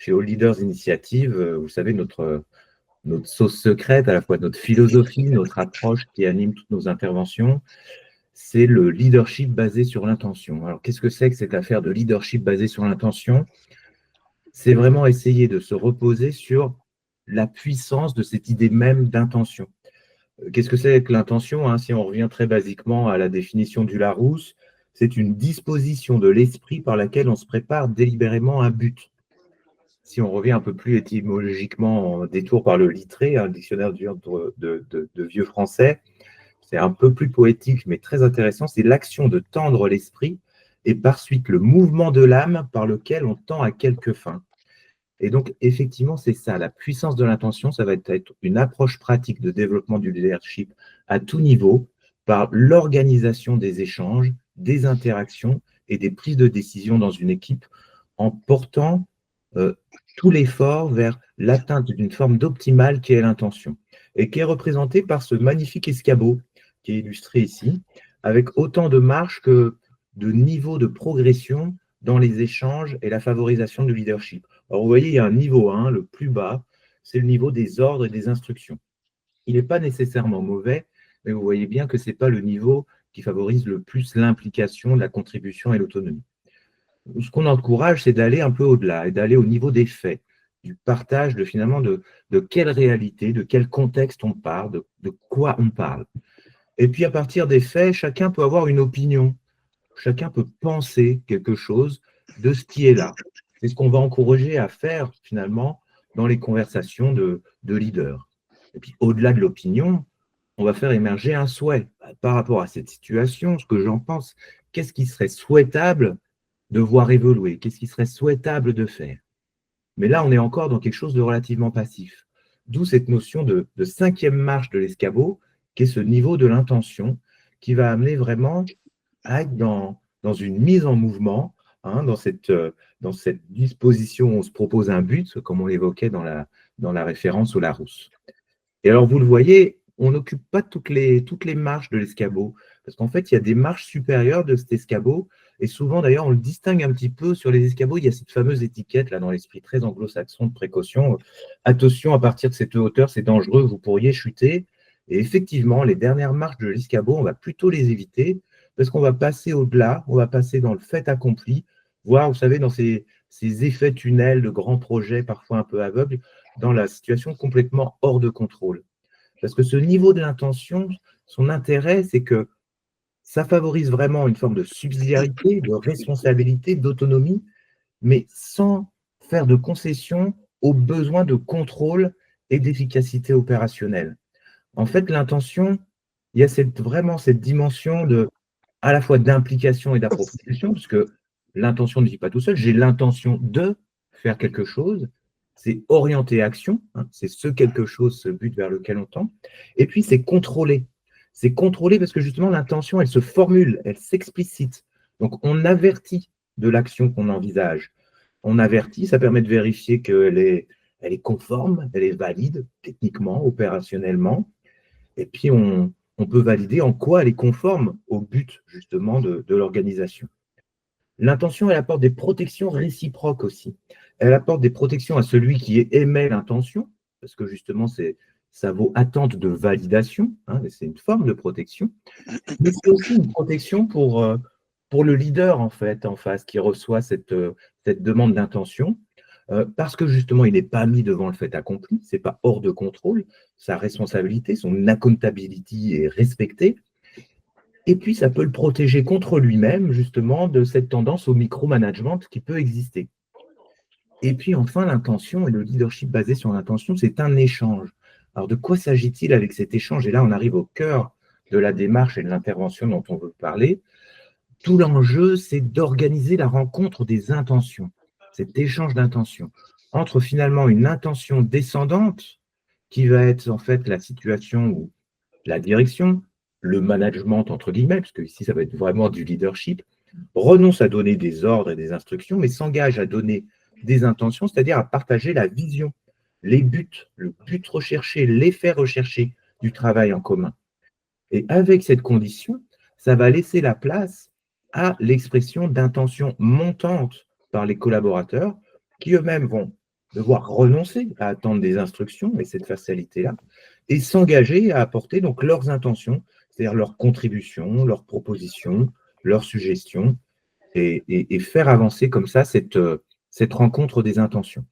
chez All Leaders Initiative, vous savez, notre sauce secrète, à la fois notre philosophie, notre approche qui anime toutes nos interventions, c'est le leadership basé sur l'intention. Alors, qu'est-ce que c'est que cette affaire de leadership basé sur l'intention? C'est vraiment essayer de se reposer sur la puissance de cette idée même d'intention. Qu'est-ce que c'est que l'intention, hein? Si on revient très basiquement à la définition du Larousse, c'est une disposition de l'esprit par laquelle on se prépare délibérément un but. Si on revient un peu plus étymologiquement en détour par le littré, un dictionnaire de vieux français, c'est un peu plus poétique, mais très intéressant, c'est l'action de tendre l'esprit et par suite le mouvement de l'âme par lequel on tend à quelque fin. Et donc, effectivement, c'est ça, la puissance de l'intention, ça va être une approche pratique de développement du leadership à tout niveau par l'organisation des échanges, des interactions et des prises de décision dans une équipe en portant tout l'effort vers l'atteinte d'une forme d'optimale qui est l'intention et qui est représentée par ce magnifique escabeau qui est illustré ici, avec autant de marches que de niveaux de progression dans les échanges et la favorisation du leadership. Alors, vous voyez, il y a un niveau 1, le plus bas, c'est le niveau des ordres et des instructions. Il n'est pas nécessairement mauvais, mais vous voyez bien que ce n'est pas le niveau qui favorise le plus l'implication, la contribution et l'autonomie. Ce qu'on encourage, c'est d'aller un peu au-delà et d'aller au niveau des faits, du partage finalement de quelle réalité, de quel contexte on parle, de quoi on parle. Et puis à partir des faits, chacun peut avoir une opinion, chacun peut penser quelque chose de ce qui est là. C'est ce qu'on va encourager à faire finalement dans les conversations de leaders. Et puis au-delà de l'opinion, on va faire émerger un souhait par rapport à cette situation, ce que j'en pense. Qu'est-ce qui serait souhaitable de voir évoluer? Qu'est-ce qui serait souhaitable de faire? Mais là, on est encore dans quelque chose de relativement passif. D'où cette notion de cinquième marche de l'escabeau, qui est ce niveau de l'intention, qui va amener vraiment à être dans une mise en mouvement, hein, dans cette disposition où on se propose un but, comme on l'évoquait dans la référence au Larousse. Et alors, vous le voyez, on n'occupe pas toutes les marches de l'escabeau, parce qu'en fait, il y a des marches supérieures de cet escabeau, et souvent, d'ailleurs, on le distingue un petit peu sur les escabeaux. Il y a cette fameuse étiquette, là, dans l'esprit très anglo-saxon de précaution. Attention, à partir de cette hauteur, c'est dangereux, vous pourriez chuter. Et effectivement, les dernières marches de l'escabeau, on va plutôt les éviter, parce qu'on va passer au-delà, on va passer dans le fait accompli, voire, vous savez, dans ces effets tunnels de grands projets, parfois un peu aveugles, dans la situation complètement hors de contrôle. Parce que ce niveau de l'intention, son intérêt, c'est que ça favorise vraiment une forme de subsidiarité, de responsabilité, d'autonomie, mais sans faire de concession aux besoins de contrôle et d'efficacité opérationnelle. En fait, l'intention, il y a vraiment cette dimension à la fois d'implication et d'appropriation, parce que l'intention ne vit pas tout seul. J'ai l'intention de faire quelque chose, c'est orienter action, hein, c'est ce quelque chose, ce but vers lequel on tend. Et puis, c'est contrôler. C'est contrôler parce que justement, l'intention, elle se formule, elle s'explicite. Donc, on avertit de l'action qu'on envisage. On avertit, ça permet de vérifier elle est conforme, elle est valide techniquement, opérationnellement. Et puis, on peut valider en quoi elle est conforme au but, justement, de l'organisation. L'intention, elle apporte des protections réciproques aussi. Elle apporte des protections à celui qui émet l'intention, parce que justement, ça vaut attente de validation, hein, c'est une forme de protection, mais c'est aussi une protection pour le leader, en fait, en face, qui reçoit cette demande d'intention, parce que justement, il n'est pas mis devant le fait accompli, ce n'est pas hors de contrôle, sa responsabilité, son accountability est respectée, et puis ça peut le protéger contre lui-même, justement, de cette tendance au micromanagement qui peut exister. Et puis enfin, l'intention et le leadership basé sur l'intention, c'est un échange. Alors de quoi s'agit-il avec cet échange? Et là, on arrive au cœur de la démarche et de l'intervention dont on veut parler. Tout l'enjeu, c'est d'organiser la rencontre des intentions, cet échange d'intentions, entre finalement une intention descendante, qui va être en fait la situation où la direction, le management entre guillemets, parce que ici ça va être vraiment du leadership, renonce à donner des ordres et des instructions, mais s'engage à donner des intentions, c'est-à-dire à partager la vision, les buts, le but recherché, l'effet recherché du travail en commun. Et avec cette condition, ça va laisser la place à l'expression d'intentions montantes par les collaborateurs qui eux-mêmes vont devoir renoncer à attendre des instructions et cette facilité-là, et s'engager à apporter donc leurs intentions, c'est-à-dire leurs contributions, leurs propositions, leurs suggestions, et faire avancer comme ça cette rencontre des intentions.